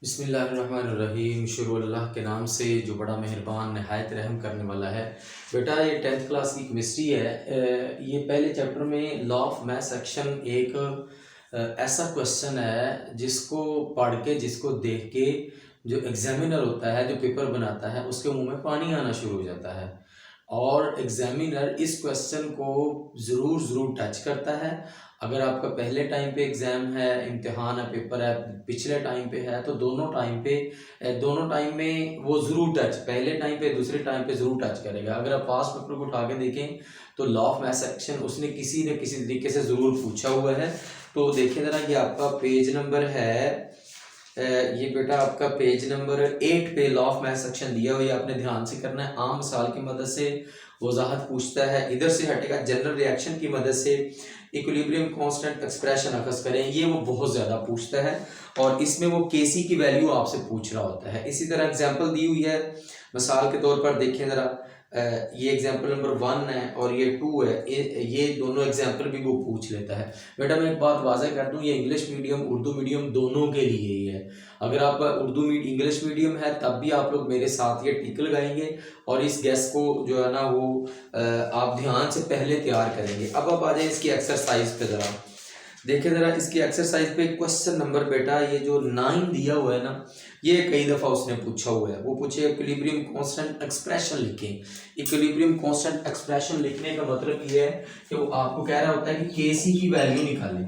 बिस्मिल्लाहिर्रहमानिर्रहीम। शुरू अल्लाह के नाम से जो बड़ा मेहरबान नहायत रहम करने वाला है। बेटा ये 10th क्लास की केमिस्ट्री है। ये पहले चैप्टर में लॉ ऑफ मैथ सेक्शन एक ऐसा क्वेश्चन है जिसको पढ़ के, जिसको देख के जो एग्जामिनर होता है, जो पेपर बनाता है, उसके मुंह में पानी आना शुरू हो जाता है। और एग्जामिनर इस क्वेश्चन को ज़रूर टच करता है। अगर आपका पहले टाइम पे एग्ज़ाम है, इम्तिहान है, पेपर है, पिछले टाइम पे है, तो दोनों टाइम में वो ज़रूर टच, पहले टाइम पे दूसरे टाइम पे ज़रूर टच करेगा। अगर आप पास पेपर को उठा के देखें तो लॉ ऑफ मैथ सेक्शन उसने किसी न किसी तरीके से ज़रूर पूछा हुआ है। तो देखिए ज़रा, ये आपका पेज नंबर है, ये बेटा आपका पेज नंबर 8 पे लॉ ऑफ मैथ सेक्शन दिया हुआ है। आपने ध्यान से करना है। आम मिसाल की मदद से वजाहत पूछता है, इधर से हटेगा जनरल रिएक्शन की मदद से इक्विलिब्रियम कांस्टेंट एक्सप्रेशन अखज़ करें, ये वो बहुत ज़्यादा पूछता है। और इसमें वो केसी की वैल्यू आपसे पूछ रहा होता है। इसी तरह एग्जाम्पल दी हुई है, मिसाल के तौर पर देखें ज़रा, ये एग्जाम्पल नंबर 1 है और ये 2 है। ये दोनों एग्जाम्पल भी वो पूछ लेता है। बेटा मैं एक बात वाज़ह कर दूं, ये इंग्लिश मीडियम उर्दू मीडियम दोनों के लिए ही है। अगर आप इंग्लिश मीडियम है तब भी आप लोग मेरे साथ ये टिक लगाएंगे और इस गैस को जो है ना वो आप ध्यान से पहले तैयार करेंगे। अब आप आ जाए इसकी एक्सरसाइज पे ज़रा देखिए। ज़रा इसकी एक्सरसाइज पे क्वेश्चन नंबर बेटा ये जो 9 दिया हुआ है ना, ये कई दफ़ा उसने पूछा हुआ है। वो पूछे इक्विलिब्रियम कांस्टेंट एक्सप्रेशन लिखें। इक्विलिब्रियम कांस्टेंट एक्सप्रेशन लिखने का मतलब ये है कि वो आपको कह रहा होता है कि केसी की वैल्यू निकालें।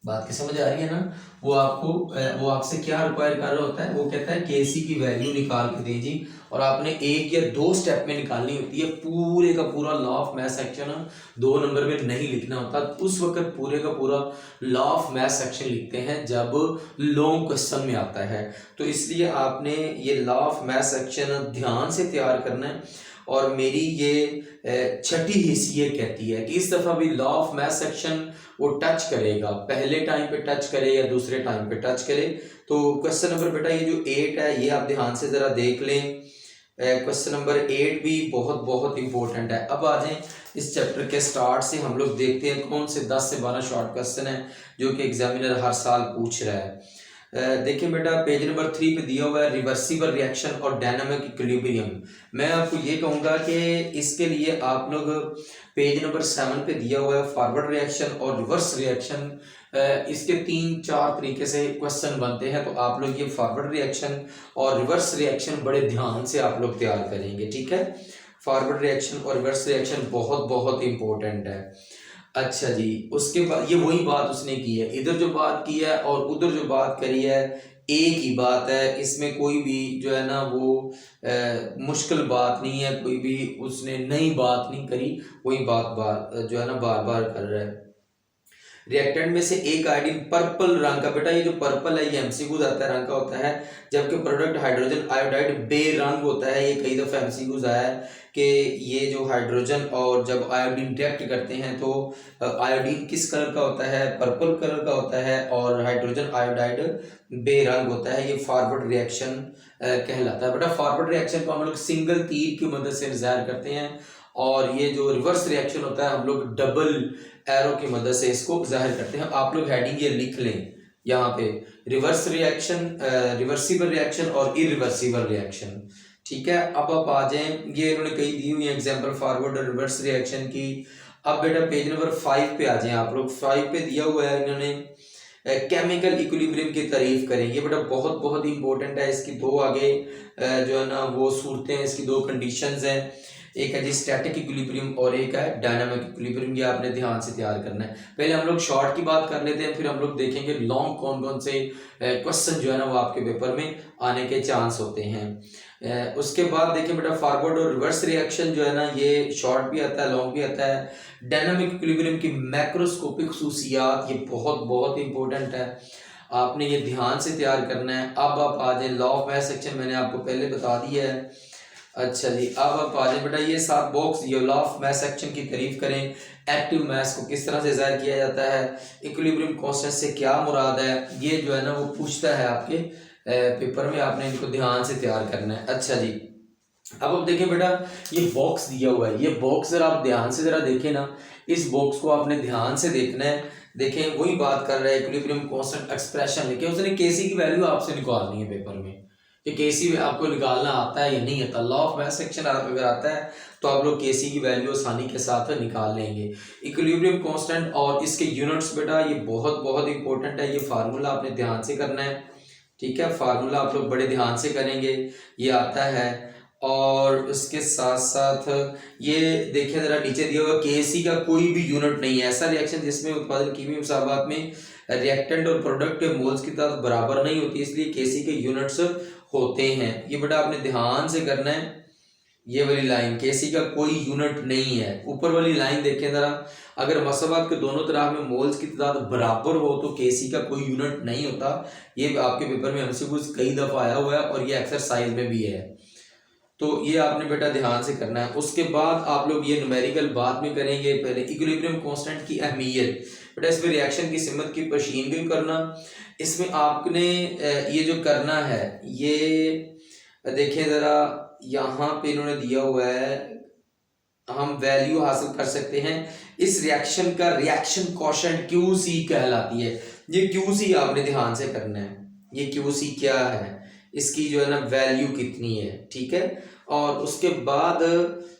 बात की समझ आ रही है ना? वो आपसे क्या रिक्वायर कर रहा होता है, वो कहता है केसी की वैल्यू निकाल के दीजिए। और आपने 1 या 2 स्टेप में निकालनी होती है। पूरे का पूरा law of math section 2 number में नहीं लिखना होता। उस वक्त पूरे का पूरा लॉ ऑफ मैथ सेक्शन लिखते हैं जब लॉन्ग क्वेश्चन में आता है। तो इसलिए आपने ये लॉ ऑफ मैथ सेक्शन ध्यान से तैयार करना है। और मेरी ये छठी हिस्सी ये कहती है कि इस दफ़ा भी लॉ ऑफ मैथ सेक्शन वो टच करेगा, पहले टाइम पे टच करे या दूसरे टाइम पे टच करे। तो क्वेश्चन नंबर बेटा ये जो 8 है, ये आप ध्यान से ज़रा देख लें। क्वेश्चन नंबर 8 भी बहुत बहुत इंपॉर्टेंट है। अब आ जाएं इस चैप्टर के स्टार्ट से हम लोग देखते हैं कौन से 10 से 12 शॉर्ट क्वेश्चन है जो कि एग्जामिनर हर साल पूछ रहा है। देखिए बेटा, पेज नंबर 3 पे दिया हुआ है रिवर्सिबल रिएक्शन और डायनामिक इक्विलिब्रियम। मैं आपको ये कहूँगा कि इसके लिए आप लोग पेज नंबर 7 पे दिया हुआ है फॉरवर्ड रिएक्शन और रिवर्स रिएक्शन। इसके 3-4 तरीके से क्वेश्चन बनते हैं। तो आप लोग ये फॉरवर्ड रिएक्शन और रिवर्स रिएक्शन बड़े ध्यान से आप लोग तैयार करेंगे, ठीक है? फॉरवर्ड रिएक्शन और रिवर्स रिएक्शन बहुत बहुत इंपॉर्टेंट है। अच्छा जी, उसके बाद ये वही बात उसने की है, इधर जो बात की है और उधर जो बात करी है एक ही बात है। इसमें कोई भी जो है ना वो मुश्किल बात नहीं है, कोई भी उसने नई बात नहीं करी, वही बात जो है ना बार बार कर रहा है। रिएक्टेंट में से एक आयोडीन पर्पल रंग का, बेटा ये जो पर्पल है ये एमसीक्यूज आता है, रंग का होता है, जबकि प्रोडक्ट हाइड्रोजन आयोडाइड बेरंग होता है। ये कई दफा एमसीक्यूज आया है कि ये जो हाइड्रोजन और जब आयोडीन रिएक्ट करते हैं तो आयोडीन किस कलर का होता है, पर्पल कलर का होता है, और हाइड्रोजन आयोडाइड बेरंग होता है। ये फॉरवर्ड रिएक्शन कहलाता है। बेटा फॉरवर्ड रिएक्शन को हम लोग सिंगल तीर की मदद से ज़ाहिर करते हैं, और ये जो रिवर्स रिएक्शन होता है हम लोग डबल एरो की मदद से इसको जाहिर करते हैं। आप लोग हेडिंग ये लिख लें यहाँ पे, रिवर्स रिएक्शन, रिवर्सिबल रिएक्शन और इरिवर्सिबल रिएक्शन, ठीक है? अब आप आ जाएं, ये इन्होंने कई दी हुई एग्जांपल फॉरवर्ड और रिवर्स रिएक्शन की। अब बेटा पेज नंबर 5 पे आ जाएं आप लोग। 5 पे दिया हुआ है इन्होंने केमिकल इक्विलिब्रियम की तारीफ करें। ये बेटा बहुत बहुत इंपॉर्टेंट है। इसकी दो आगे जो है ना वो सूरतें हैं, इसकी दो कंडीशंस हैं। एक है जी स्टैटिक इक्विलिब्रियम और एक है डायनामिक इक्विलिब्रियम। ये आपने ध्यान से तैयार करना है। पहले हम लोग शॉर्ट की बात कर लेते हैं, फिर हम लोग देखेंगे लॉन्ग कौन कौन से क्वेश्चन जो है ना वो आपके पेपर में आने के चांस होते हैं। उसके बाद देखिए बेटा फॉरवर्ड और रिवर्स रिएक्शन जो है ना ये शॉर्ट भी आता है, लॉन्ग भी आता है। डायनामिक इक्विलिब्रियम की मैक्रोस्कोपिक खसूसियात, ये बहुत बहुत इंपॉर्टेंट है, आपने ये ध्यान से तैयार करना है। अब आप आ जाए लॉ ऑफ मैथ सेक्शन, मैंने आपको पहले बता दिया है। अच्छा जी, अब आप आ जाए बेटा, ये 7 बॉक्स ये लॉ ऑफ मैथ सेक्शन की तारीफ करें। एक्टिव मैथ्स को किस तरह से जाहिर किया जाता है, इक्विलिब्रियम कांस्टेंट से क्या मुराद है, ये जो है ना वो पूछता है आपके पेपर में। आपने इनको ध्यान से तैयार करना है। अच्छा जी, अब देखें बेटा, ये बॉक्स दिया हुआ है, ये बॉक्स जरा आप ध्यान से जरा देखें ना, इस बॉक्स को आपने ध्यान से देखना है। देखें वही बात कर रहा है, इक्विलिब्रियम कांस्टेंट एक्सप्रेशन लिखे, उसने केसी की वैल्यू आपसे निकालनी है पेपर में कि केसी आपको निकालना आता है या नहीं आता। लॉ ऑफ मैथ सेक्शन अगर आता है तो आप लोग केसी की वैल्यू आसानी के साथ निकाल लेंगे। इक्विलिब्रियम कांस्टेंट और इसके यूनिट्स बेटा ये बहुत बहुत इंपॉर्टेंट है, ये फार्मूला आपने ध्यान से करना है, ठीक है। फार्मूला आप लोग बड़े ध्यान से करेंगे, ये आता है। और उसके साथ साथ ये देखिए जरा नीचे दिया हुआ केसी का कोई भी यूनिट नहीं है, ऐसा रिएक्शन जिसमें उत्पादन कीमी मुसाबात में रिएक्टेंट और प्रोडक्ट के मोल्स की तादाद बराबर नहीं होती, इसलिए केसी के यूनिट्स होते हैं। ये बेटा आपने ध्यान से करना है, ये वाली लाइन केसी का कोई यूनिट नहीं है। ऊपर वाली लाइन देखें जरा, अगर मसाबात के दोनों तरफ में मोल्स की तादाद बराबर हो तो केसी का कोई यूनिट नहीं होता। ये आपके पेपर में हमसे कुछ कई दफा आया हुआ है और ये एक्सरसाइज में भी है, तो ये आपने बेटा ध्यान से करना है। उसके बाद आप लोग ये न्यूमेरिकल बाद में करेंगे, पहले इक्विलिब्रियम कांस्टेंट की अहमियत बेटा, इसमें रिएक्शन की सिमत की पशीनगी करना। इसमें आपने ये जो करना है, ये देखिए जरा यहाँ पे इन्होंने दिया हुआ है, हम वैल्यू हासिल कर सकते हैं इस रिएक्शन का, रिएक्शन कोशेंट क्यूसी कहलाती है। ये क्यूसी आपने ध्यान से करना है, ये क्यूसी क्या है, इसकी जो है ना वैल्यू कितनी है, ठीक है। और उसके बाद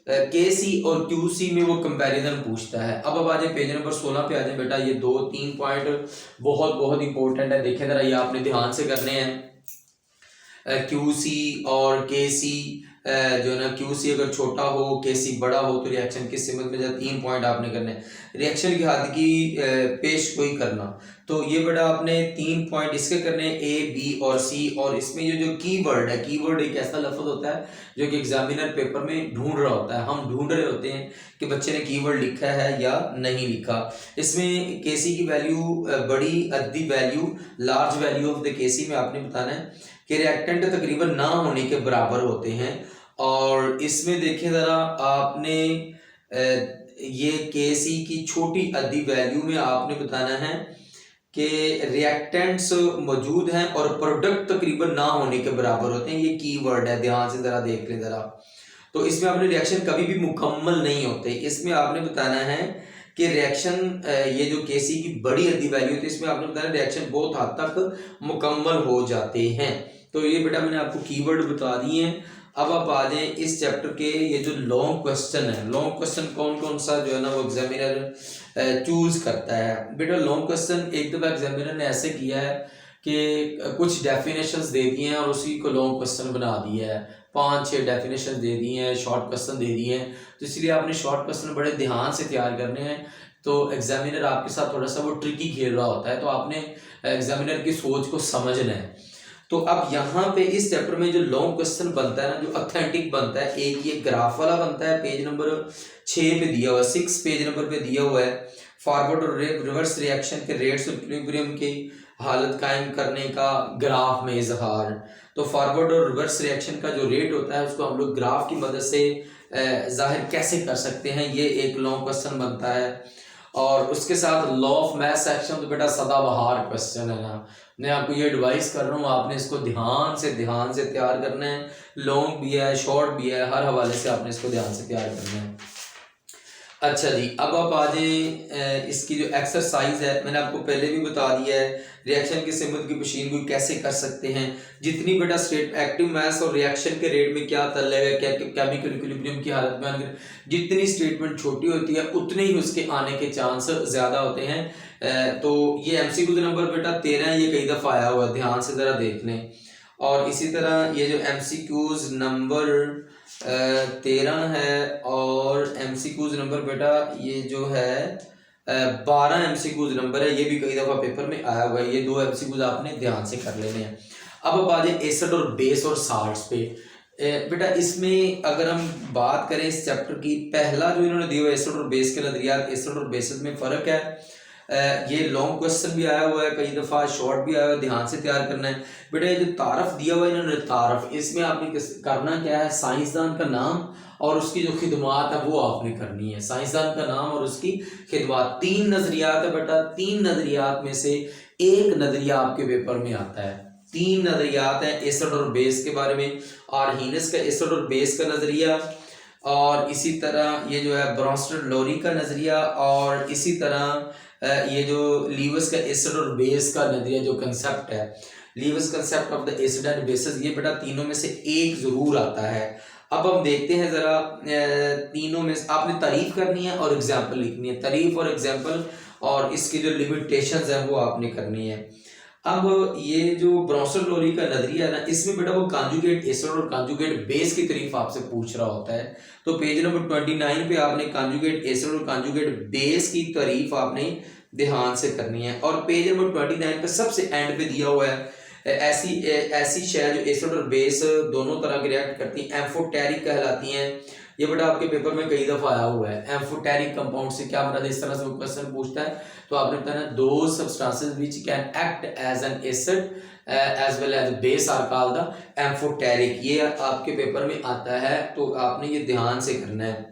केसी और क्यूसी में वो कंपैरिजन पूछता है। अब आ जाए पेज नंबर 16 पे आ जाए बेटा, ये 2-3 पॉइंट बहुत बहुत इंपॉर्टेंट है, देखें जरा, ये आपने ध्यान से करने हैं। क्यूसी और केसी जो है ना, क्यूसी अगर छोटा हो केसी बड़ा हो तो रिएक्शन की सिमत में 3 पॉइंट आपने करने हैं। रिएक्शन की हद की पेश गोई करना, तो ये बेटा आपने 3 पॉइंट इसके करने हैं, ए बी और सी। और इसमें जो कीवर्ड है, कीवर्ड एक ऐसा लफ्ज होता है जो कि एग्जामिनर पेपर में ढूंढ रहा होता है, हम ढूंढ रहे होते हैं कि बच्चे ने कीवर्ड लिखा है या नहीं लिखा। इसमें केसी की वैल्यू बड़ी अद्दी value, large value of the KC में आपने बताना है कि रिएक्टेंट तकरीबन ना होने के बराबर होते हैं। और इसमें देखिए ज़रा आपने ये केसी की छोटी अद्दी वैल्यू में आपने बताना है कि रिएक्टेंट्स मौजूद हैं और प्रोडक्ट तकरीबन ना होने के बराबर होते हैं, ये कीवर्ड है, ध्यान से ज़रा देख लें ज़रा। तो इसमें आपने रिएक्शन कभी भी मुकम्मल नहीं होते, इसमें आपने बताना है कि रिएक्शन ये जो केसी की बड़ी अद्दी वैल्यू होती है, इसमें आपने बताना रिएक्शन बहुत हद तक मुकम्मल हो जाते हैं। तो ये बेटा मैंने आपको कीवर्ड बता दिए हैं। अब आप आ जाएं इस चैप्टर के, ये जो लॉन्ग क्वेश्चन है, लॉन्ग क्वेश्चन कौन कौन सा जो है ना वो एग्जामिनर चूज करता है। बेटा लॉन्ग क्वेश्चन एक दफ़ा एग्जामिनर ने ऐसे किया है कि कुछ डेफिनेशंस दे दिए हैं और उसी को लॉन्ग क्वेश्चन बना दिया है, 5-6 डेफिनेशन दे दिए हैं, शॉर्ट क्वेश्चन दे दिए हैं। तो इसलिए आपने शॉर्ट क्वेश्चन बड़े ध्यान से तैयार करने हैं। तो एग्जामिनर आपके साथ थोड़ा सा वो ट्रिकी खेल रहा होता है, तो आपने एग्जामिनर की सोच को समझना है। तो अब यहाँ पे इस चैप्टर में जो लॉन्ग क्वेश्चन बनता है ना, जो ऑथेंटिक बनता है, एक ये ग्राफ वाला बनता है, पेज नंबर 6 पे दिया हुआ है, 6 पेज नंबर पे दिया हुआ है, फॉरवर्ड और रिवर्स रिएक्शन के रेट्स और इक्विलिब्रियम की हालत कायम करने का ग्राफ में इजहार। तो फॉरवर्ड और रिवर्स रिएक्शन का जो रेट होता है उसको हम लोग ग्राफ की मदद से जाहिर कैसे कर सकते हैं, ये एक लॉन्ग क्वेश्चन बनता है। और उसके साथ लॉ ऑफ मैथ सेक्शन तो बेटा सदाबहार क्वेश्चन है ना, मैं आपको ये एडवाइस कर रहा हूँ, आपने इसको ध्यान से तैयार करना है। लॉन्ग भी है, शॉर्ट भी है, हर हवाले से आपने इसको ध्यान से तैयार करना है। अच्छा जी, अब आप आ जाए इसकी जो एक्सरसाइज है, मैंने आपको पहले भी बता दिया है, रिएक्शन की सिमत की मशीनगोई कैसे कर सकते हैं। जितनी बेटा स्टेट एक्टिव मास और रिएक्शन के रेट में क्या ताल्लुक है, क्या केमिकल इक्विलिब्रियम की हालत में जितनी स्टेटमेंट छोटी होती है उतने ही उसके आने के चांस ज़्यादा होते हैं। तो ये एमसीक्यू नंबर बेटा 13 ये कई दफ़ा आया हुआ है, ध्यान से ज़रा देख लें। और इसी तरह ये जो एमसीक्यूज नंबर 13 है और एमसीक्यूज नंबर बेटा ये जो है 12 एमसीक्यूज नंबर है, ये भी कई दफ़ा पेपर में आया हुआ है। ये 2 एमसीक्यूज आपने ध्यान से कर लेने हैं। अब आ जाए एसिड और बेस और साल्ट्स पे। बेटा इसमें अगर हम बात करें इस चैप्टर की, पहला जो इन्होंने दिया हुआ एसिड और बेस के नजरियात, एसिड और बेसिस में फ़र्क है। ये लॉन्ग क्वेश्चन भी आया हुआ है कई दफ़ा, शॉर्ट भी आया हुआ है, ध्यान से तैयार करना है। बेटा ये जो तारफ दिया हुआ है इन्होंने, तारफ, इसमें आपने करना क्या है, साइंसदान का नाम और उसकी जो खिदमात है वो आपने करनी है। साइंसदान का नाम और उसकी खिदमात, 3 नज़रियात है बेटा, 3 नज़रियात में से एक नज़रिया आपके पेपर में आता है। 3 नज़रियात हैं एसिड और बेस के बारे में, आर्हीनस का एसिड और बेस का नज़रिया, और इसी तरह ये जो है ब्रॉन्स्टेड लोरी का नज़रिया, और इसी तरह ये जो लीवस का एसिड और बेस का नजरिया जो कंसेप्ट है, Lewis concept of the acid and bases, ये बेटा तीनों में से एक जरूर आता है। अब हम देखते हैं जरा, तीनों में आपने तारीफ करनी है और एग्जाम्पल लिखनी है, तारीफ और एग्जाम्पल, और इसकी जो लिमिटेशंस हैं वो आपने करनी है। अब ये जो ब्रॉन्सन-लोरी का नजरिया है ना, इसमें बेटा वो कॉन्जुगेट एसिड और कॉन्जुगेट बेस की तारीफ आपसे पूछ रहा होता है। तो पेज नंबर 29 पे आपने कॉन्जुगेट एसिड और कॉन्जुगेट बेस की तारीफ आपने ध्यान से करनी है। और पेज नंबर 29 पे सबसे एंड पे दिया हुआ है ऐसी शय जो एसिड और बेस दोनों तरह के रिएक्ट करती हैं, एम्फोटेरिक कहलाती हैं। ये बेटा आपके पेपर में कई दफा आया हुआ है। एम्फोटेरिक कंपाउंड से क्या मतलब, इस तरह से वो क्वेश्चन पूछता है, तो आपने बताना दो substances which can act as an acid as well as base are called the amphoteric. ये आपके पेपर में आता है, तो आपने ये ध्यान से करना है।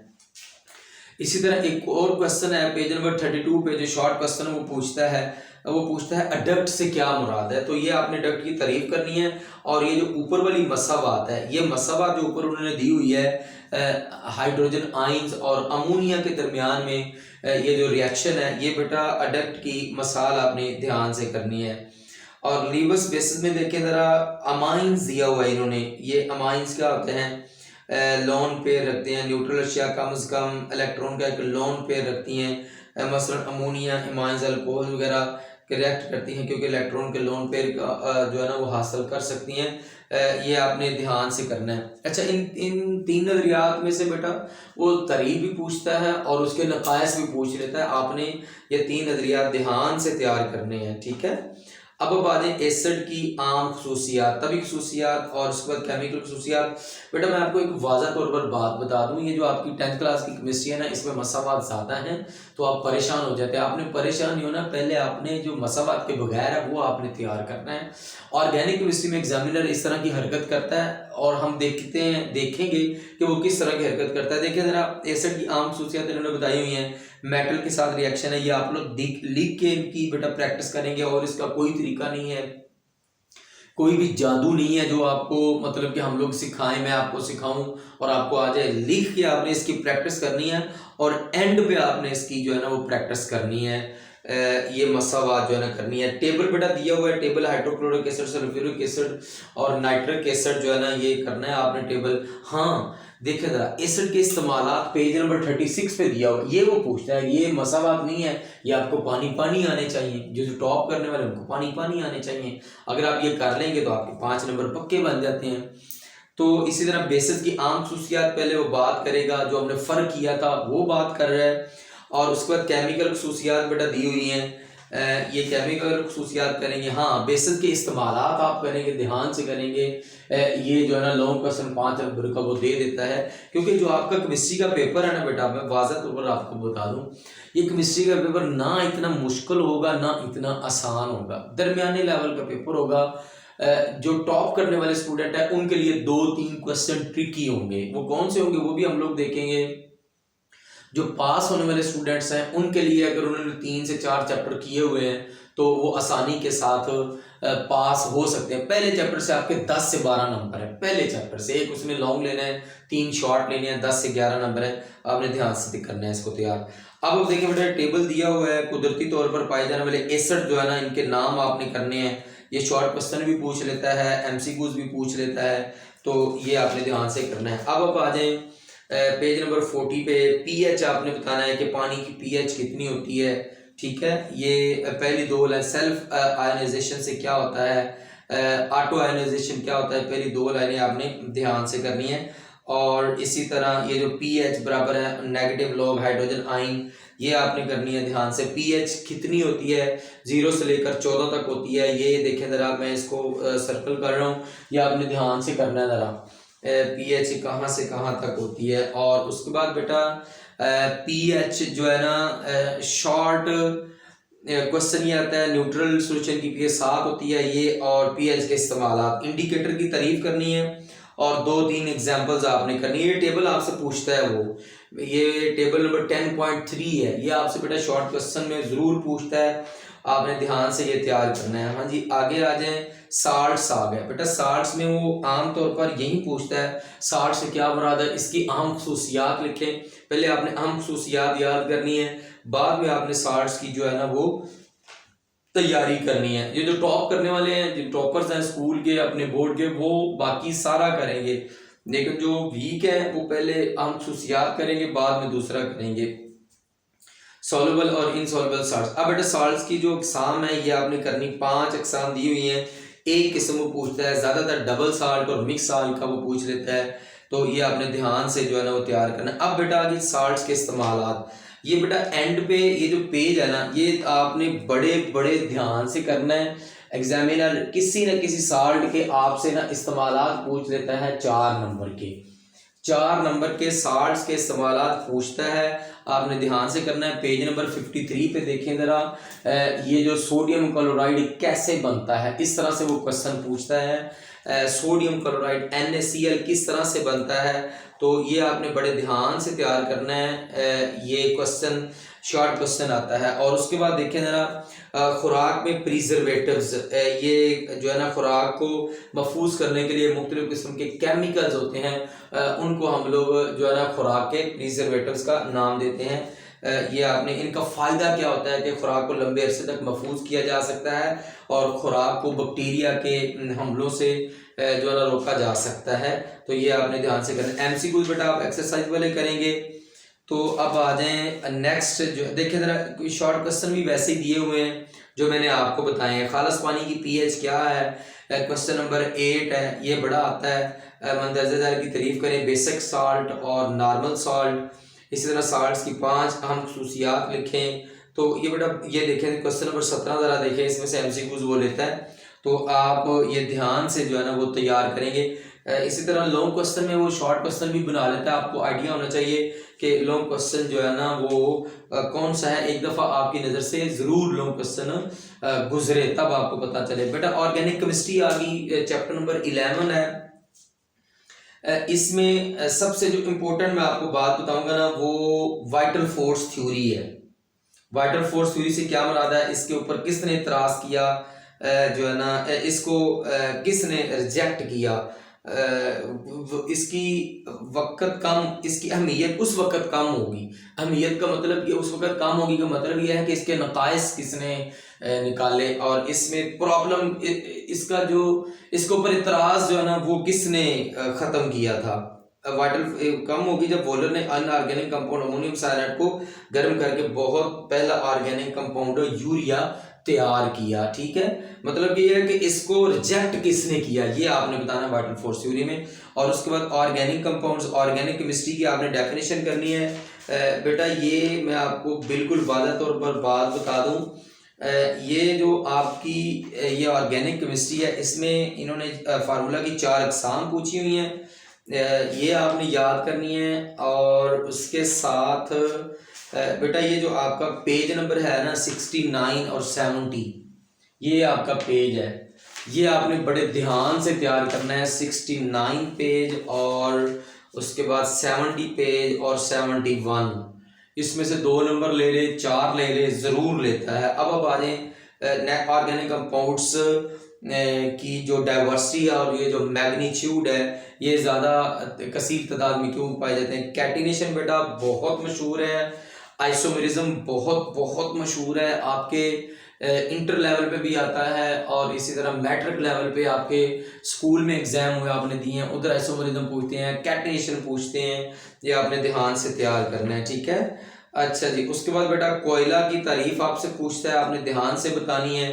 इसी तरह एक और क्वेश्चन है पेज नंबर 32 पे, जो शॉर्ट क्वेश्चन वो पूछता है अडक्ट से क्या मुराद है। तो ये आपने डक्ट की तारीफ करनी है। और ये जो ऊपर वाली मसावात है, ये मसावात जो ऊपर उन्होंने दी हुई है हाइड्रोजन आइंस और अमोनिया के दरमियान में ये जो रिएक्शन है, ये बेटा अडक्ट की मसाल आपने ध्यान से करनी है। और लीवस बेसिस में देखें जरा, अमाइंस दिया हुआ है इन्होंने। ये अमाइंस क्या होते हैं, लोन पेयर रखते हैं, न्यूट्रल अशिया कम से कम इलेक्ट्रॉन का एक लोन पेयर रखती हैं। मसलन अमोनिया इमाइंस अल्कोहल वगैरह रिएक्ट करती हैं, क्योंकि इलेक्ट्रॉन के लोन पेयर जो है ना वो हासिल कर सकती हैं। ये आपने ध्यान से करना है। अच्छा, इन तीन नजरियात में से बेटा वो तारीफ भी पूछता है और उसके नकायस भी पूछ लेता है। आपने ये तीन नजरियात ध्यान से तैयार करने हैं, ठीक है। अब आ जाए एसिड की आम खसूसियात, तभी खसूसियात और उसके बाद केमिकल खसूसियात। बेटा मैं आपको एक वाज़ा तौर पर बात बता दूं, ये जो आपकी 10th क्लास की केमिस्ट्री है ना, इसमें मसावात ज़्यादा हैं, तो आप परेशान हो जाते हैं। आपने परेशान नहीं होना, पहले आपने जो मसावात के बगैर है वो आपने तैयार करना है। ऑर्गेनिक केमिस्ट्री में एग्जामिनर इस तरह की हरकत करता है, और हम देखेंगे कि वो किस तरह की हरकत करता है। देखिए जरा, एसिड की आम खसूसियात इन्होंने बताई हुई हैं। मेटल के साथ रिएक्शन है, ये आप लोग लिख के इनकी बेटा प्रैक्टिस करेंगे, और इसका कोई तरीका नहीं है, कोई भी जादू नहीं है जो आपको मतलब कि हम लोग सिखाएं, मैं आपको सिखाऊं और आपको आ जाए। लिख के आपने इसकी प्रैक्टिस करनी है, और एंड पे आपने इसकी जो है ना वो प्रैक्टिस करनी है। ये मसावात जो है ना करनी है। टेबल बेटा दिया हुआ है, table hydrochloric acid, sulphuric acid और नाइट्रिक एसिड जो है ना ये करना है आपने टेबल। हाँ देखिए जरा, एसिड के इस्तेमालात पेज नंबर 36 पे दिया हुआ, ये वो पूछता है। ये मसावात नहीं है, ये आपको पानी पानी आने चाहिए। जो टॉप करने वाले उनको पानी पानी आने चाहिए। अगर आप ये कर लेंगे तो आपके 5 नंबर पक्के बन जाते हैं। तो इसी तरह बेसिस की आम खसूसियात पहले वो बात करेगा, जो हमने फ़र्क किया था वो बात कर रहा है। और उसके बाद केमिकल खसूसियात बेटा दी हुई हैं, ये केमिकल खसूसियात करेंगे। हाँ, बेसिस के इस्तेमालात आप करेंगे, ध्यान से करेंगे। ये जो है ना लॉन्ग क्वेश्चन 5 नंबर का वो दे देता है, क्योंकि जो आपका केमिस्ट्री का पेपर है ना बेटा, मैं वाज़ह तौर पर आपको बता दूं, ये केमिस्ट्री का पेपर ना इतना मुश्किल होगा ना इतना आसान होगा, दरमियाने लेवल का पेपर होगा। जो टॉप करने वाले स्टूडेंट है उनके लिए 2-3 क्वेश्चन ट्रिकी होंगे। वो कौन से होंगे वो भी हम लोग देखेंगे। जो पास होने वाले स्टूडेंट्स हैं उनके लिए अगर उन्होंने 3 से 4 चैप्टर किए हुए हैं तो वो आसानी के साथ पास हो सकते हैं। पहले चैप्टर से आपके 10 से 12 नंबर है, पहले चैप्टर से। एक उसमें लॉन्ग लेना है, 3 शॉर्ट लेने हैं, 10 से 11 नंबर है। आपने ध्यान से करना है इसको तैयार। अब देखिए बेटा, टेबल दिया हुआ है, कुदरती तौर पर पाए जाने वाले एसिड जो है ना इनके नाम आपने करने हैं। ये शॉर्ट क्वेश्चन भी पूछ लेता है, एमसीक्यूज भी पूछ लेता है, तो ये आपने ध्यान से करना है। अब आ जाए पेज नंबर 40 पे, पीएच आपने बताना है कि पानी की पीएच कितनी होती है, ठीक है। ये पहली दो लाइन, सेल्फ आयनाइजेशन से क्या होता है, ऑटो आयनाइजेशन क्या होता है, पहली दो लाइनें आपने ध्यान से करनी है। और इसी तरह ये जो पीएच बराबर है नेगेटिव लॉग हाइड्रोजन आइन, ये आपने करनी है ध्यान से। पीएच कितनी होती है, 0 से लेकर 14 तक होती है। ये देखें ज़रा, मैं इसको सर्कल कर रहा हूँ, ये आपने ध्यान से करना है ज़रा। पीएच कहाँ से कहाँ तक होती है। और उसके बाद बेटा पीएच जो है ना शॉर्ट क्वेश्चन ये आता है, न्यूट्रल सॉल्यूशन की पीएच 7 होती है ये। और पीएच के इस्तेमाल, इंडिकेटर की तारीफ करनी है और 2-3 एग्जांपल्स आपने करनी है। ये टेबल आपसे पूछता है वो, ये टेबल नंबर 10.3 है, ये आपसे बेटा शॉर्ट क्वेश्चन में ज़रूर पूछता है, आपने ध्यान से ये तैयार करना है। हाँ जी, आगे आ जाएं। साल्ट्स आ गए बेटा, साल्ट्स में वो आमतौर पर यही पूछता है, साल्ट से क्या मुराद है, इसकी अहम खसूसियात लिखें। पहले आपने अहम खसूसियात याद करनी है, बाद में आपने साल्ट्स की जो है ना वो तैयारी करनी है। ये जो टॉप करने वाले हैं, जो टॉपर्स हैं स्कूल के अपने बोर्ड के, वो बाकी सारा करेंगे, लेकिन जो वीक है वो पहले हम खसूसियात करेंगे, बाद में दूसरा करेंगे, सॉल्युबल और इनसॉल्युबल साल्ट्स। अब बेटा साल्ट्स की जो अकसाम है ये आपने करनी, 5 अकसाम दी हुई हैं। एक किस्म वो पूछता है, ज़्यादातर डबल साल्ट और मिक्स साल्ट का वो पूछ लेता है, तो ये आपने ध्यान से जो है ना वो तैयार करना है। अब बेटा आगे साल्ट्स के इस्तेमालात, ये बेटा एंड पे ये जो पेज है ना, ये आपने बड़े बड़े ध्यान से करना है। एग्जामिनर किसी न किसी साल्ट के आपसे ना इस्तेमालात पूछ लेता है, 4 नंबर के, 4 नंबर के साल्ट्स के इस्तेमालात पूछता है, आपने ध्यान से करना है। पेज नंबर 53 पे देखें ज़रा, ये जो सोडियम क्लोराइड कैसे बनता है, इस तरह से वो क्वेश्चन पूछता है। सोडियम क्लोराइड NaCl किस तरह से बनता है, तो ये आपने बड़े ध्यान से तैयार करना है। ये क्वेश्चन शॉर्ट क्वेश्चन आता है। और उसके बाद देखें ज़रा, खुराक में प्रिजर्वेटिव्स, ये जो है ना खुराक को महफूज करने के लिए मुख्तलिफ किस्म के केमिकल्स होते हैं, उनको हम लोग जो है ना खुराक के प्रिजर्वेटिव्स का नाम देते हैं। ये आपने, इनका फ़ायदा क्या होता है कि खुराक को लंबे अरसे तक महफूज किया जा सकता है और खुराक को बैक्टीरिया के हमलों से जो है ना रोका जा सकता है। तो ये आपने ध्यान से करना। MCQs बेटा आप एक्सरसाइज वाले करेंगे। तो अब आ जाएं नेक्स्ट, जो देखिए ज़रा शॉर्ट क्वेश्चन भी वैसे ही दिए हुए हैं जो मैंने आपको बताए हैं। खालस पानी की pH क्या है, क्वेश्चन नंबर 8 है, ये बड़ा आता है। मंदरजा ज़ाहिर की तारीफ करें, बेसिक साल्ट और नॉर्मल साल्ट। इसी तरह साल्ट्स की 5 अहम खसूसियात लिखें। तो ये बेटा ये देखें क्वेश्चन नंबर 17 ज़रा देखें, इसमें से MCQs वो लेता है, तो आप ये ध्यान से जो है ना वो तैयार करेंगे। इसी तरह लॉन्ग क्वेश्चन में वो शॉर्ट क्वेश्चन भी बना लेता है। आपको आइडिया होना चाहिए कि लॉन्ग क्वेश्चन जो है ना वो कौन सा है। एक दफ़ा आपकी नज़र से ज़रूर लॉन्ग क्वेश्चन गुजरे, तब आपको पता चले। बेटा ऑर्गेनिक केमिस्ट्री आ गई, चैप्टर नंबर 11 है। इसमें सबसे जो इम्पोर्टेंट मैं आपको बात बताऊंगा ना, वो वाइटल फोर्स थ्योरी है। वाइटल फोर्स थ्योरी से क्या मुराद है, इसके ऊपर किसने इतराज़ किया, जो है ना इसको किसने रिजेक्ट किया, इसकी वक्त कम, इसकी अहमियत उस वक्त कम होगी। अहमियत का मतलब ये उस वक्त कम होगी का मतलब ये है कि इसके नकाइस किसने निकाले, और इसमें प्रॉब्लम, इसका जो इसके ऊपर इतराज़ जो है ना वो किसने ख़त्म किया था। वाइटल कम होगी जब वॉलर ने अनऑर्गेनिक कंपाउंड अमोनियम साइनाइड को गर्म करके बहुत पहला ऑर्गेनिक कंपाउंड यूरिया तैयार किया। ठीक है, मतलब ये है कि इसको रिजेक्ट किसने किया, ये आपने बताना वाइटल फोर्स थ्योरी में। और उसके बाद ऑर्गेनिक कंपाउंड्स, ऑर्गेनिक केमिस्ट्री की आपने डेफिनेशन करनी है। बेटा ये मैं आपको बिल्कुल वाज़ह तौर पर बात बता दूं, ये जो आपकी ये ऑर्गेनिक केमिस्ट्री है, इसमें इन्होंने फार्मूला की 4 अक़साम पूछी हुई हैं, ये आपने याद करनी है। और उसके साथ बेटा ये जो आपका पेज नंबर है ना 69 और 70, ये आपका पेज है, ये आपने बड़े ध्यान से तैयार करना है। 69 पेज और उसके बाद 70 पेज और 71, इसमें से 2 नंबर ले ले, 4 ले ले, ज़रूर लेता है। अब आ जाए ऑर्गेनिक कंपाउंड्स की जो डाइवर्सिटी है और ये जो मैग्नीट्यूड है, ये ज़्यादा कसीर तादाद में क्यों पाए जाते हैं। कैटिनेशन बेटा बहुत मशहूर है, आइसोमेरिज्म बहुत बहुत मशहूर है, आपके इंटर लेवल पे भी आता है, और इसी तरह मैट्रिक लेवल पे आपके स्कूल में एग्जाम हुए आपने दिए हैं, उधर आइसोमेरिज्म पूछते हैं, कैटिनेशन पूछते हैं, ये आपने ध्यान से तैयार करना है। ठीक है, अच्छा जी। उसके बाद बेटा कोयला की तारीफ आपसे पूछता है, आपने ध्यान से बतानी है।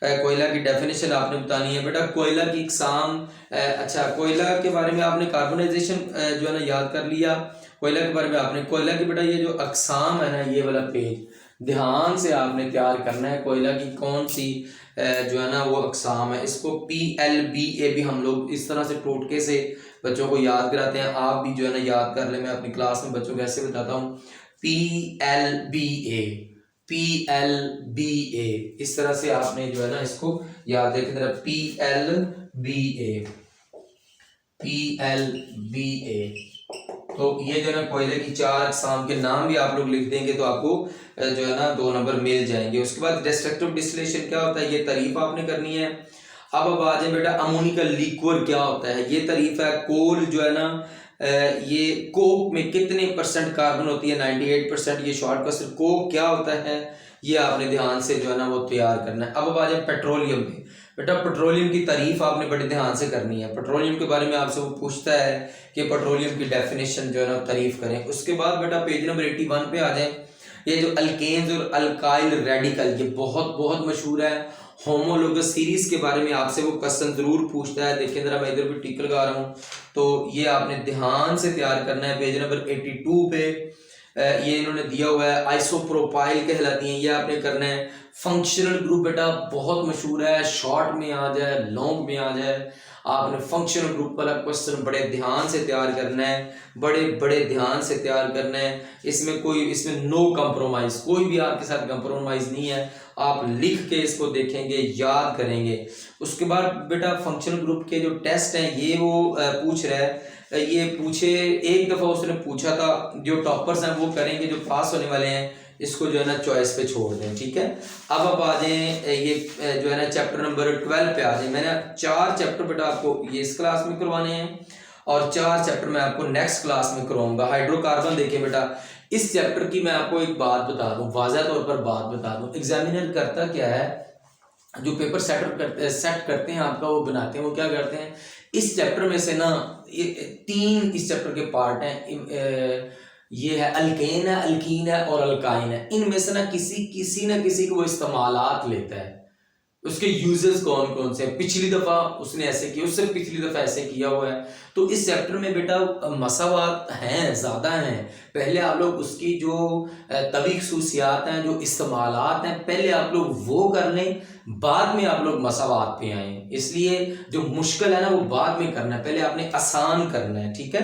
कोयला की डेफिनेशन आपने बतानी है। बेटा कोयला की इकसाम, अच्छा कोयला के बारे में आपने कार्बनाइजेशन जो है ना याद कर लिया। कोयला के बारे में आपने, कोयला की बेटा ये जो अकसाम है ना, ये वाला पेज ध्यान से आपने तैयार करना है। कोयला की कौन सी जो है ना वो अकसाम है, इसको PLBA भी हम लोग इस तरह से टोटके से बच्चों को याद कराते हैं। आप भी जो है ना याद कर ले, मैं अपनी क्लास में बच्चों को ऐसे बताता हूँ, PLBA, इस तरह से आपने जो है ना इसको याद रखें। तरह PLBA, तो ये जो है ना कोयले की 4 अक़साम के नाम भी आप लोग लिख देंगे तो आपको जो है ना 2 नंबर मिल जाएंगे। उसके बाद डिस्ट्रक्टिव डिस्टिलेशन क्या होता है, ये तारीफ आपने करनी है। अब आ जाए बेटा अमोनिका लिक्विड क्या होता है, ये तारीफ है। कोल जो है ना ये कोक में कितने परसेंट कार्बन होती है, 98%। ये शॉर्ट क्वेश्चन, कोक क्या होता है ये आपने ध्यान से जो है ना वो तैयार करना है। अब आ जाए पेट्रोलियम पे। बेटा पेट्रोलियम की तारीफ आपने बड़े ध्यान से करनी है। पेट्रोलियम के बारे में आपसे वो पूछता है कि पेट्रोलियम की डेफिनेशन जो है ना तारीफ करें। उसके बाद बेटा पेज नंबर 81 पे आ जाए। ये जो अल्केन्स और अल्काइल रेडिकल, ये बहुत बहुत मशहूर है। होमोलोगस सीरीज के बारे में आपसे वो क्वेश्चन जरूर पूछता है। देखिए जरा मैं इधर भी टिक लगा रहा हूँ, तो ये आपने ध्यान से तैयार करना है। पेज नंबर 82 पे ये इन्होंने दिया हुआ है, आइसोप्रोपाइल कहलाती हैं, ये आपने करना है। फंक्शनल ग्रुप बेटा बहुत मशहूर है, शॉर्ट में आ जाए लॉन्ग में आ जाए, आपने फंक्शनल ग्रुप वाला क्वेश्चन बड़े ध्यान से तैयार करना है, बड़े बड़े ध्यान से तैयार करना है। इसमें नो कंप्रोमाइज, कोई भी आपके साथ कंप्रोमाइज नहीं है। आप लिख के इसको देखेंगे, याद करेंगे। उसके बाद बेटा फंक्शनल ग्रुप के जो टेस्ट हैं ये वो पूछ रहा है। ये पूछे एक दफ़ा उसने पूछा था, जो टॉपर्स हैं वो करेंगे, जो पास होने वाले हैं इसको जो है ना चॉइस पे छोड़ दें, ठीक है। अब आ जाए ये जो है ना चैप्टर नंबर 12 पे आ जाए। मैंने 4 चैप्टर बेटा आपको ये इस क्लास में करवाने हैं और 4 चैप्टर मैं आपको नेक्स्ट क्लास में करवाऊंगा। हाइड्रोकार्बन देखिए बेटा, इस चैप्टर की मैं आपको एक बात बता दूं, वाज़ह तौर पर बात बता दूं। एग्जामिनर करता क्या है, जो पेपर सेट करते हैं आपका, वो बनाते हैं, वो क्या करते हैं, इस चैप्टर में से ना ये 3 इस चैप्टर के पार्ट हैं। ये है अल्केन है, अल्कीन है और अल्काइन है। इनमें से ना किसी ना किसी को वो इस्तेमालात लेता है, उसके यूजेस कौन कौन से हैं। पिछली दफा उसने ऐसे किया, उससे पिछली दफा ऐसे किया हुआ है। तो इस चैप्टर में बेटा मसावात हैं, ज़्यादा हैं। पहले आप लोग उसकी जो तबी खसूसियात हैं, जो इस्तेमालात हैं, पहले आप लोग वो कर लें, बाद में आप लोग मसावात पे आए। इसलिए जो मुश्किल है ना वो बाद में करना है, पहले आपने आसान करना है, ठीक है।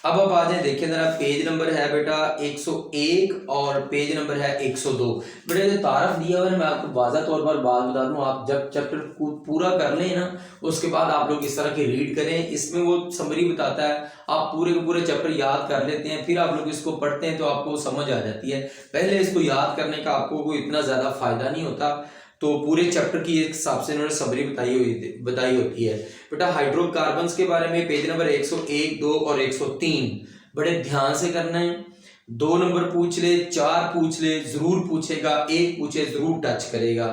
अब आ जाए, देखिए जरा पेज नंबर है बेटा 101 और पेज नंबर है 102। बेटा जो तारफ दिया हुआ है मैं आपको वाज़ा तौर पर बात बता दूं, आप जब चैप्टर पूरा कर लें ना उसके बाद आप लोग इस तरह की रीड करें। इसमें वो समरी बताता है, आप पूरे के पूरे चैप्टर याद कर लेते हैं, फिर आप लोग इसको पढ़ते हैं तो आपको समझ आ जाती है। पहले इसको याद करने का आपको कोई इतना ज़्यादा फायदा नहीं होता, तो पूरे चैप्टर की एक हिसाब से इन्होंने समरी बताई होती है। बेटा हाइड्रोकार्बन्स के बारे में पेज नंबर 101, 2 और 103 बड़े ध्यान से करना है। 2 नंबर पूछ ले, 4 पूछ ले, जरूर पूछेगा, 1 पूछे जरूर टच करेगा।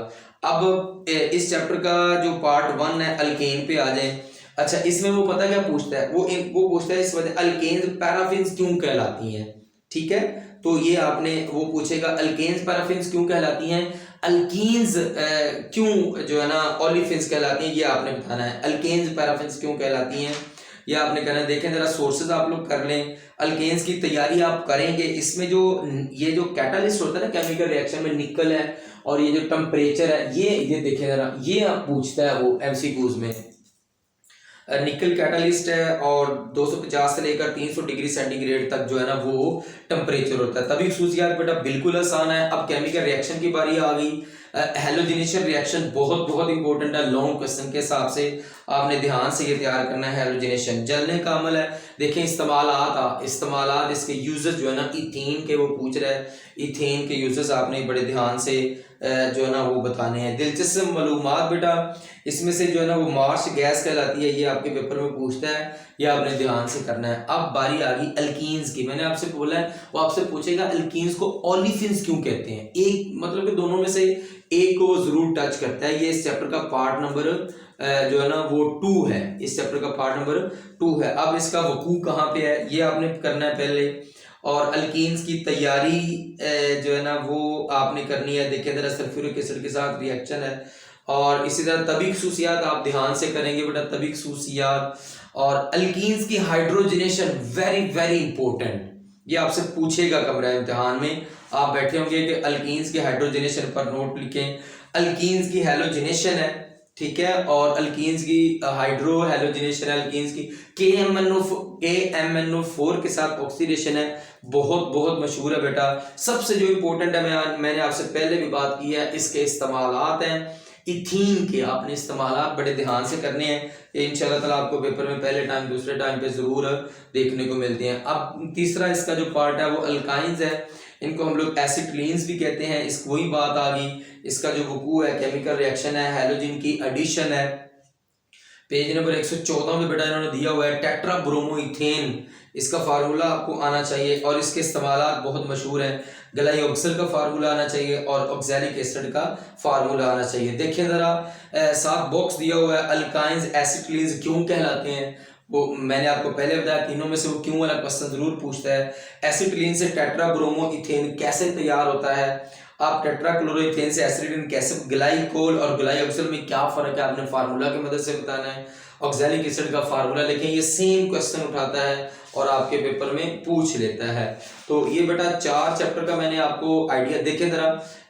अब इस चैप्टर का जो पार्ट 1 है अल्केन पे आ जाए। अच्छा, इसमें वो पता क्या पूछता है, वो पूछता है इस वजह अल्केन्स पैराफिन्स क्यों कहलाती हैं, ठीक है। तो ये आपने वो पूछेगा अल्केन्स पैराफिन्स क्यों कहलाती हैं, अल्कीन्स क्यों जो है ना ओलिफिन्स कहलाती हैं, ये आपने बताना है। अल्केन्स पैराफिन्स क्यों कहलाती हैं ये आपने कहना है। देखें जरा सोर्सेज आप लोग कर लें, अल्केन्स की तैयारी आप करेंगे। इसमें जो ये जो कैटालिस्ट होता है ना केमिकल रिएक्शन में, निकल है और ये जो टेम्परेचर है, ये देखें जरा, ये आप पूछता है वो एमसीक्यूज में। निकल कैटालिस्ट है और 250 से लेकर 300 डिग्री सेंटीग्रेड तक जो है ना वो टेम्परेचर होता है। तभी खसूसियात बेटा बिल्कुल आसान है। अब केमिकल रिएक्शन की बारी आ गई। हेलोजिनेशन रिएक्शन बहुत बहुत इंपॉर्टेंट है, लॉन्ग क्वेश्चन के हिसाब से आपने ध्यान से ये तैयार करना है। हेलोजिनेशन जलने का अमल है। देखें इस्तेमालात इसके यूजेस जो है ना, इथेन के वो पूछ रहा है, इथेन के यूजेस आपने बड़े ध्यान से जो है ना वो बताने हैं। दिलचस्प मालूमात बेटा इसमें से जो है ना वो मार्श गैस कहलाती है, ये आपके पेपर में पूछता है, ये आपने ध्यान से करना है। अब बारी आ गई अल्कीन्स की। मैंने आपसे बोला है वो आपसे पूछेगा अल्कीन्स को ओलिफिन्स क्यों कहते हैं। एक मतलब कि दोनों में से एक को वो जरूर टच करता है। ये इस चैप्टर का पार्ट नंबर जो है ना वो 2 है, इस चैप्टर का पार्ट नंबर 2 है। अब इसका वकू कहाँ पे है ये आपने करना है पहले, और अल्कीन्स की तैयारी जो है ना वो आपने करनी है। देखिए जरा सल्फ्यूरिक एसिड के साथ रिएक्शन है, और इसी तरह तभी खसूसियात आप ध्यान से करेंगे बेटा, तभी खसूसियात और अल्कीन्स की हाइड्रोजनेशन वेरी वेरी इंपॉर्टेंट, ये आपसे पूछेगा कमरा इम्तिहान में। आप बैठे होंगे कि अल्कीन्स की हाइड्रोजनेशन पर नोट लिखें। अल्कीन्स की हेलोजनेशन है, ठीक है, और अल्कीन्स की हाइड्रो हेलोजनेशन है। अल्कीन्स की KMnO4 के साथ ऑक्सीडेशन है, बहुत बहुत मशहूर है बेटा। सबसे जो इंपॉर्टेंट है, मैंने आपसे पहले भी बात की है, इसके इस्तेमालात हैं इथीन के, आपने इस्तेमालात बड़े ध्यान से करने हैं। इंशाल्लाह ताला आपको पेपर में पहले टाइम दूसरे टाइम पे जरूर देखने को मिलते हैं। अब तीसरा इसका जो पार्ट है वो अल्काइंस है, इनको हम लोग एसिटिलीन्स भी कहते हैं। इस वही बात आ गई, इसका जो वकू है केमिकल रिएक्शन है, हैलोजन की एडिशन है, पेज नंबर 114 में बेटा इन्होंने दिया हुआ है टेट्रा ब्रोमो इथेन, इसका फार्मूला आपको आना चाहिए और इसके इस्तेमालात बहुत मशहूर हैं। ग्लाइऑक्सल का फार्मूला आना चाहिए और ऑक्सैलिक एसिड का फार्मूला आना चाहिए। देखिए ज़रा, साथ बॉक्स दिया हुआ है अल्काइंस एसिटिलीन्स क्यों कहलाते हैं, वो मैंने आपको पहले बताया तीनों में से वो क्यों वाला क्वेश्चन जरूर पूछता है। एसिटिलीन से टेट्रा ब्रोमो इथेन कैसे तैयार होता है, आप टेट्राक्लोरोइथेन से एसिटिलीन कैसे, ग्लाइकोल और ग्लाइऑक्सल में क्या फर्क है आपने फार्मूला की मदद से बताना है, ऑक्सैलिक एसिड का फार्मूला। लेकिन ये सेम क्वेश्चन उठाता है और आपके पेपर में पूछ लेता है। तो ये बेटा 4 चैप्टर का मैंने आपको आइडिया। देखें जरा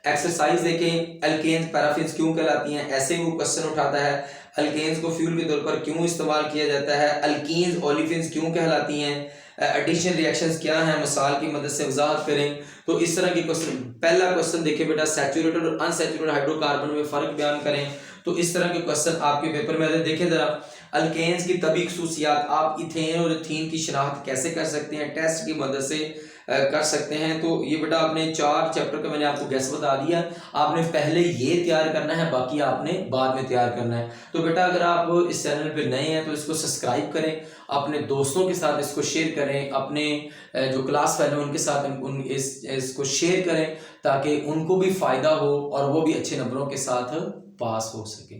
एक्सरसाइज देखें, अल्केन्स पैराफिन्स क्यों कहलाती हैं, ऐसे वो क्वेश्चन उठाता है। अल्केन्स को फ्यूल के तौर पर क्यों इस्तेमाल किया जाता है, अल्कीन्स ओलिफिन्स क्यों कहलाती हैं, एडिशन रिएक्शंस क्या हैं, मिसाल की मदद से वजाहत करें। तो इस तरह के क्वेश्चन, पहला क्वेश्चन देखिए बेटा सेचुरेटेड और अनसेचुरेटेड हाइड्रोकार्बन में फर्क बयान करें। तो इस तरह के क्वेश्चन आपके पेपर में आते। देखें जरा अल्केन्स की तभी खसूसियात, आप इथेन और इथीन की शनाख्त कैसे कर सकते हैं, टेस्ट की मदद से कर सकते हैं। तो ये बेटा आपने 4 चैप्टर का मैंने आपको गैस बता दिया, आपने पहले ये तैयार करना है, बाकी आपने बाद में तैयार करना है। तो बेटा अगर आप इस चैनल पे नए हैं तो इसको सब्सक्राइब करें, अपने दोस्तों के साथ इसको शेयर करें, अपने जो क्लास फेलो उनके साथ इसको शेयर करें ताकि उनको भी फ़ायदा हो और वो भी अच्छे नंबरों के साथ पास हो सके।